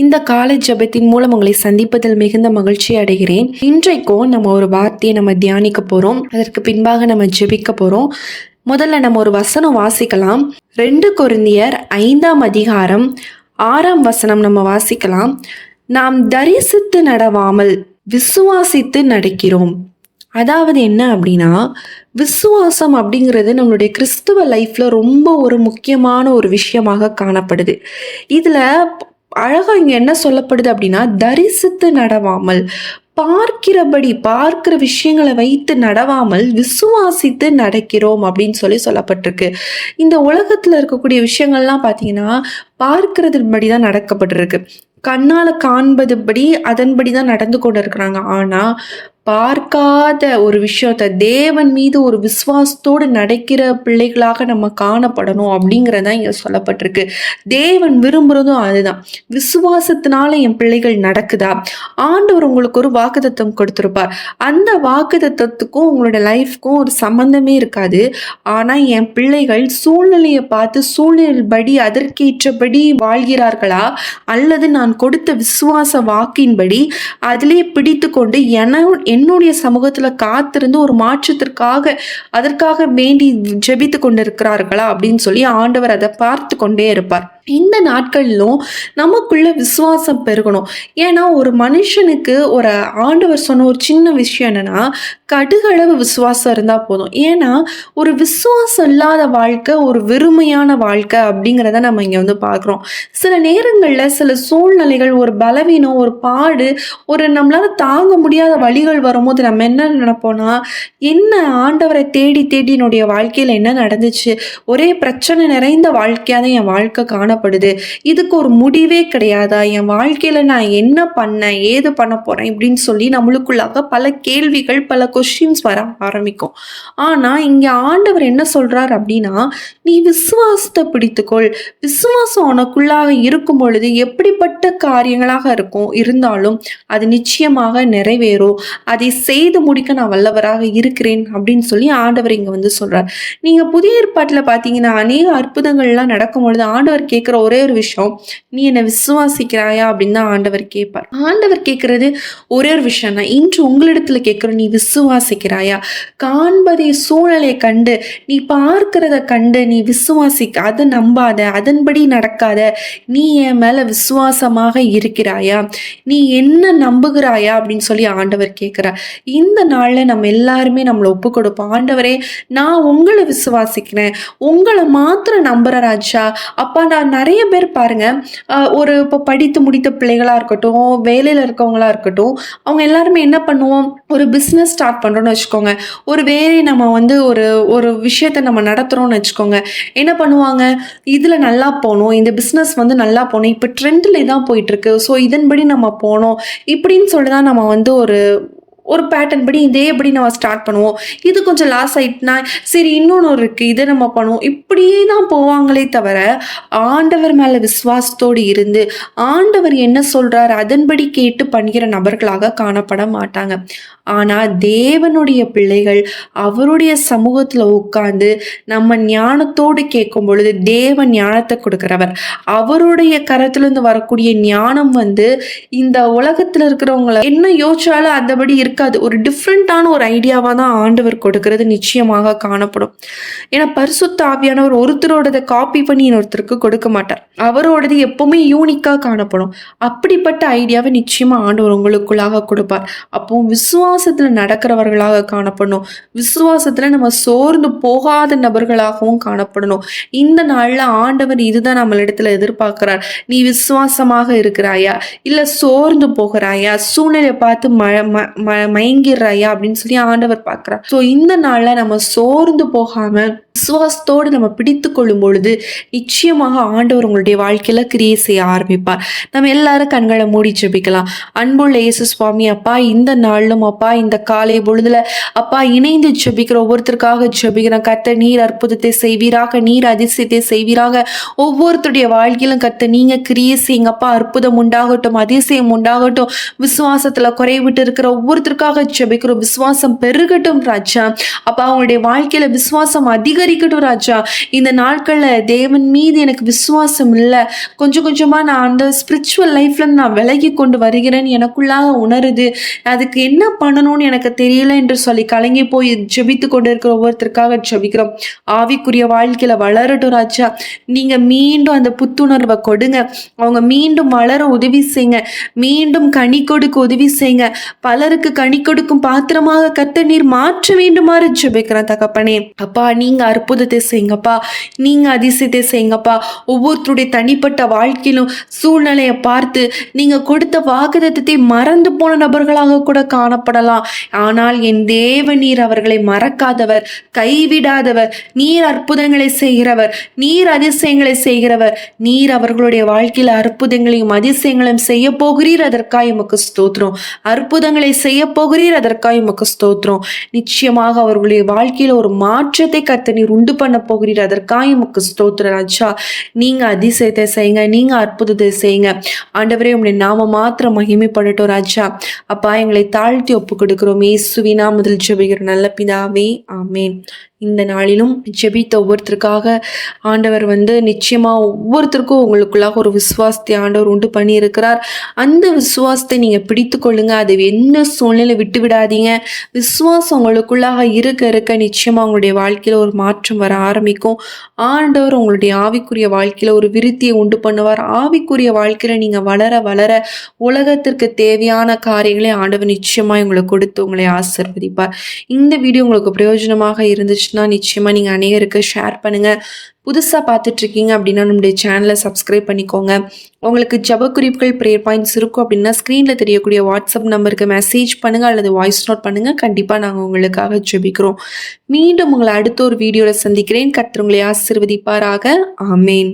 இந்த காலை ஜெபத்தின் மூலம் உங்களை சந்திப்பதில் மிகுந்த மகிழ்ச்சி அடைகிறேன். இன்றைக்கும் நம்ம ஒரு வார்த்தையை நம்ம தியானிக்க போறோம். அதற்கு பின்பாக நம்ம ஜெபிக்க போறோம். முதல்ல நம்ம ஒரு வசனம் வாசிக்கலாம். 2 கொரிந்தியர் 5ஆம் அதிகாரம் 6ஆம் வசனம் நம்ம வாசிக்கலாம். நாம் தரிசித்து நடவாமல் விசுவாசித்து நடக்கிறோம். அதாவது என்ன அப்படின்னா, விசுவாசம் அப்படிங்கிறது நம்மளுடைய கிறிஸ்துவ லைஃப்ல ரொம்ப ஒரு முக்கியமான ஒரு விஷயமாக காணப்படுது. இதுல அழகா இங்க என்ன சொல்லப்படுது அப்படின்னா, தரிசித்து நடவாமல், பார்க்கிற விஷயங்களை வைத்து நடவாமல் விசுவாசித்து நடக்கிறோம் அப்படின்னு சொல்லப்பட்டிருக்கு. இந்த உலகத்துல இருக்கக்கூடிய விஷயங்கள்லாம் பார்த்தீங்கன்னா பார்க்கிறதுபடி தான் நடக்கப்பட்டிருக்கு. கண்ணால காண்பதுபடி அதன்படி தான் நடந்து கொண்டு இருக்கிறாங்க. ஆனா பார்க்காத ஒரு விஷயத்த தேவன் மீது ஒரு விசுவாசத்தோடு நடக்கிற பிள்ளைகளாக நம்ம காணப்படணும் அப்படிங்கிறதான் இங்க சொல்லப்பட்டிருக்கு. தேவன் விரும்புறதும் அதுதான். விசுவாசத்தினால என் பிள்ளைகள் நடக்குதா, ஆண்டவர் உங்களுக்கு ஒரு வாக்குத்தத்தம் கொடுத்திருப்பார். அந்த வாக்குத்தத்தத்துக்கும் உங்களோட லைஃப்க்கும் ஒரு சம்பந்தமே இருக்காது. ஆனா என் பிள்ளைகள் சூழ்நிலையை பார்த்து சூழ்நிலைப்படி அதற்கேற்றபடி வாழ்கிறார்களா, அல்லது நான் கொடுத்த விசுவாச வாக்கின்படி அதிலே பிடித்து கொண்டு என்னுடைய சமூகத்துல காத்திருந்து ஒரு மாற்றத்திற்காக அதற்காக வேண்டி ஜெபித்து கொண்டிருக்கிறார்களா அப்படின்னு சொல்லி ஆண்டவர் அதை பார்த்து கொண்டே இருப்பார். இந்த நாட்களிலும் நமக்குள்ள விசுவாசம் பெருகணும். ஏன்னா ஒரு மனுஷனுக்கு ஒரு ஆண்டவர் சொன்ன ஒரு சின்ன விஷயம் என்னன்னா, கடுகளவு விசுவாசம் இருந்தா போதும். ஏன்னா ஒரு விசுவாசம் இல்லாத வாழ்க்கை ஒரு வெறுமையான வாழ்க்கை அப்படிங்கிறத நம்ம இங்க பார்க்குறோம். சில நேரங்கள்ல சில சூழ்நிலைகள், ஒரு பலவீனம், ஒரு பாடு, ஒரு நம்மளால தாங்க முடியாத வழிகள் வரும்போது நம்ம என்ன நினைப்போம்னா, என்ன ஆண்டவரை தேடி தேடி என்னுடைய வாழ்க்கையில என்ன நடந்துச்சு, ஒரே பிரச்சனை நிறைந்த வாழ்க்கையாக தான் என் வாழ்க்கை காணப்படுது, இதுக்கு ஒரு முடிவே கிடையாதா, என் வாழ்க்கையில நான் என்ன பண்ணேன், ஏது பண்ண போறேன் இப்படின்னு சொல்லி நம்மளுக்குள்ளாக பல கேள்விகள், பல கொஸ்டின்ஸ் வர ஆரம்பிக்கும். ஆனா இங்க ஆண்டவர் என்ன சொல்றார் அப்படின்னா, நீ விசுவாசத்தை பிடித்துக்கொள். விசுவாசம் உனக்குள்ளாக இருக்கும் பொழுது எப்படிப்பட்ட காரியங்களாக இருந்தாலும் அது நிச்சயமாக நிறைவேறும். அதை செய்து முடிக்க நான் வல்லவராக இருக்கிறேன் அப்படின்னு சொல்லி ஆண்டவர் இங்க சொல்றார். நீங்க புதிய ஏற்பாட்டுல பாத்தீங்கன்னா அநேக அற்புதங்கள்லாம் நடக்கும் பொழுது ஆண்டவர் கேட்கிற ஒரே ஒரு விஷயம், நீ என்னை விசுவாசிக்கிறாயா அப்படின்னு தான் ஆண்டவர் கேட்பார். ஆண்டவர் கேட்கறது ஒரே ஒரு விஷயம் தான், இன்று உங்களிடத்துல கேட்கிற, நீ விசுவாசிக்கிறாயா? காண்பதை சூழலை கண்டு, நீ பார்க்கிறத கண்டு நீ விசுவாசிக்க, அதை நம்பாத, அதன்படி நடக்காத, நீ என் மேல விசுவாசமாக இருக்கிறாயா, நீ என்ன நம்புகிறாயா அப்படின்னு சொல்லி ஆண்டவர் கேட்கிறார். இந்த நாள்ல நம்ம எல்லாருமே நம்மளை ஒப்பு கொடுப்போம். ஆண்டவரே, நான் உங்களை விசுவாசிக்கிறேன், உங்களை மாத்திரம் நம்புற ராஜா. அப்பா, நான் நிறைய பேர் பாருங்க, ஒரு இப்போ படித்து முடித்த பிள்ளைகளா இருக்கட்டும், வேலையில இருக்கவங்களா இருக்கட்டும், அவங்க எல்லாருமே என்ன பண்ணுவோம், ஒரு பிஸ்னஸ் ஸ்டார்ட் பண்றோம்னு வச்சுக்கோங்க, ஒரு வேலை நம்ம ஒரு ஒரு விஷயத்த நம்ம நடத்துறோம்னு வச்சுக்கோங்க, என்ன பண்ணுவாங்க, இதுல நல்லா போகணும், இந்த பிஸ்னஸ் நல்லா போகணும், இப்போ ட்ரெண்ட்ல தான் போயிட்டு இருக்கு, ஸோ இதன்படி நம்ம போகணும் இப்படின்னு சொல்லிதான் நம்ம ஒரு பேட்டர்ன் படி இதே எப்படி நம்ம ஸ்டார்ட் பண்ணுவோம். இது கொஞ்சம் லாஸ் ஆயிட்டுனா சரி இன்னொன்று இருக்கு, இதை நம்ம பண்ணுவோம், இப்படியே தான் போவாங்களே தவிர ஆண்டவர் மேல விசுவாசத்தோடு இருந்து ஆண்டவர் என்ன சொல்றார் அதன்படி கேட்டு பண்ணுகிற நபர்களாக காணப்பட மாட்டாங்க. ஆனா தேவனுடைய பிள்ளைகள் அவருடைய சமூகத்துல உட்கார்ந்து நம்ம ஞானத்தோடு கேட்கும் பொழுது தேவன் ஞானத்தை கொடுக்கிறவர். அவருடைய கரத்திலிருந்து வரக்கூடிய ஞானம் இந்த உலகத்துல இருக்கிறவங்களை என்ன யோசிச்சாலும் அந்தபடி இருக்காது. ஒரு டிஃப்ரெண்டான ஒரு ஐடியாவா தான் ஆண்டவர் கொடுக்கிறது நிச்சயமாக காணப்படும். ஏன்னா பரிசுத்த ஆவியானவர் ஒருத்தரோடதை காப்பி பண்ணி இன்னொருத்தருக்கு கொடுக்க மாட்டார். அவரோடது எப்பவுமே யூனிக்கா காணப்படும். அப்படிப்பட்ட ஐடியாவை நிச்சயமா ஆண்டவர் உங்களுக்குள்ளாக கொடுப்பார். அப்போ விசுவாசத்துல நடக்கிறவர்களாக காணப்படணும். விசுவாசத்துல நம்ம சோர்ந்து போகாத நபர்களாகவும் காணப்படணும். இந்த நாள்ல ஆண்டவர் இதுதான் நம்மளிடத்துல எதிர்பார்க்கிறார். நீ விசுவாசமாக இருக்கிறாயா, இல்ல சோர்ந்து போகிறாயா, சூழ்நிலை பார்த்து மயங்கிடுறாயா அப்படின்னு சொல்லி ஆண்டவர் பார்க்கிறார். ஸோ இந்த நாள்ல நம்ம சோர்ந்து போகாம விசுவாசத்தோடு நம்ம பிடித்து கொள்ளும் பொழுது நிச்சயமாக ஆண்டவர் உங்களுடைய வாழ்க்கையில கிரியை செய்ய ஆரம்பிப்பார். நம்ம எல்லாரும் கண்களை மூடி ஜெபிக்கலாம். அன்புள்ள இயேசு சுவாமி, அப்பா, இந்த நாளிலும் அப்பா, இந்த காலை பொழுதுல அப்பா இணைந்து ஜெபிக்கிற ஒவ்வொருத்தருக்காக ஜெபிக்கிறேன். கர்த்தர், நீர் அற்புதத்தை செய்வீராக, நீர் அதிசயத்தை செய்வீராக. ஒவ்வொருத்தருடைய வாழ்க்கையிலும் கர்த்தர் நீங்க கிரியை செய்யுங்கப்பா. அற்புதம் உண்டாகட்டும், அதிசயம் உண்டாகட்டும். விசுவாசத்துல குறைவிட்டு இருக்கிற ஒவ்வொருத்தருக்காக ஜெபிக்கிறோம். விசுவாசம் பெருகட்டும் ராஜா. அப்பா, அவங்களுடைய வாழ்க்கையில விசுவாசம் அதிகரிக்கட்டும் அதிகரிக்கட்டும் ராஜா. இந்த நாட்களில் தேவன் மீது எனக்கு விசுவாசம் இல்லை, கொஞ்சம் கொஞ்சமாக நான் அந்த ஸ்பிரிச்சுவல் லைஃப்லேருந்து நான் விலகி கொண்டு வருகிறேன்னு எனக்குள்ளாக உணருது, அதுக்கு என்ன பண்ணணும்னு எனக்கு தெரியல என்று சொல்லி கலங்கி போய் ஜெபித்து கொண்டு இருக்கிற ஒவ்வொருத்தருக்காக ஜெபிக்கிறோம். ஆவிக்குரிய வாழ்க்கையில வளரட்டும் ராஜா. நீங்க மீண்டும் அந்த புத்துணர்வை கொடுங்க, அவங்க மீண்டும் வளர உதவி செய்யுங்க, மீண்டும் கனி கொடுக்க உதவி செய்யுங்க. பலருக்கு கனி கொடுக்கும் பாத்திரமாக கர்த்தர் நீர் மாற்ற வேண்டுமாறு ஜெபிக்கிறேன் தகப்பனே. அப்பா நீங்க அற்புதத்தை செய்யுங்கப்பா, நீங்க அதிசயத்தை செய்யுங்கப்பா. ஒவ்வொருத்தருடைய தனிப்பட்ட வாழ்க்கையிலும் சூழ்நிலையை பார்த்து நீங்க கொடுத்த வாக்குத்தத்தத்தை மறந்து போன நபர்களாக கூட காணப்படலாம். ஆனால் என் தேவ நீர் அவர்களை மறக்காதவர், கைவிடாதவர், நீர் அற்புதங்களை செய்கிறவர், நீர் அதிசயங்களை செய்கிறவர். நீர் அவர்களுடைய வாழ்க்கையில் அற்புதங்களையும் அதிசயங்களையும் செய்ய போகிறீர், அதற்காக உமக்கு ஸ்தோத்திரம். அற்புதங்களை செய்ய போகிறீர், அதற்காக உமக்கு ஸ்தோத்திரம். நிச்சயமாக அவர்களுடைய வாழ்க்கையில ஒரு மாற்றத்தை கர்த்தர் நீர் உண்டு பண்ண போகிறீர், அதற்காக உமக்கு ஸ்தோத்திரம் ராஜா. நீங்க அதிசயத்தை செய்யுங்க, நீங்க அற்புதத்தை செய்யுங்க ஆண்டவரே. உம்முடைய நாம மாத்திரம் மகிமைப்படட்டும் ராஜா. அப்பா எங்களை தாழ்த்தி ஒப்பு கொடுக்கிறோம் இயேசுவின் நாமத்தில் ஜெபிக்கிற நல்ல பிதாவே, ஆமேன். இந்த நாளிலும் ஜெபித்த ஒவ்வொருத்தருக்காக ஆண்டவர் நிச்சயமா ஒவ்வொருத்தருக்கும் உங்களுக்குள்ளாக ஒரு விசுவாசத்தை ஆண்டவர் உண்டு பண்ணி இருக்கிறார். அந்த விசுவாசத்தை நீங்க பிடித்து கொள்ளுங்க, அதை என்ன சூழ்நிலை விட்டு விடாதீங்க. விசுவாசம் உங்களுக்குள்ளாக இருக்க இருக்க நிச்சயமா உங்களுடைய வாழ்க்கையில ஒரு மாற்றம் வர ஆரம்பிக்கும். ஆண்டவர் உங்களுடைய ஆவிக்குரிய வாழ்க்கையில ஒரு விருத்தியை உண்டு பண்ணுவார். ஆவிக்குரிய வாழ்க்கையில நீங்க வளர வளர உலகத்திற்கு தேவையான காரியங்களை ஆண்டவர் நிச்சயமா உங்களுக்கு கொடுத்து உங்களை ஆசீர்வதிப்பார். இந்த வீடியோ உங்களுக்கு பிரயோஜனமாக இருந்துச்சுன்னா நிச்சயமா நீங்க அநேகருக்கு ஷேர் பண்ணுங்க. புதுசாக பார்த்துட்டு இருக்கீங்க அப்படின்னா நம்முடைய சேனலை சப்ஸ்கிரைப் பண்ணிக்கோங்க. உங்களுக்கு ஜெப குறிப்புகள், ப்ரேயர் பாயிண்ட்ஸ் இருக்கும் அப்படின்னா ஸ்க்ரீனில் தெரியக்கூடிய வாட்ஸ்அப் நம்பருக்கு மெசேஜ் பண்ணுங்கள் அல்லது வாய்ஸ் நோட் பண்ணுங்கள். கண்டிப்பாக நாங்கள் உங்களுக்காக ஜெபிக்கிறோம். மீண்டும் உங்களை அடுத்த ஒரு வீடியோவில் சந்திக்கிறேன். கர்த்தர் உங்களை ஆசீர்வதிப்பாராக. ஆமேன்.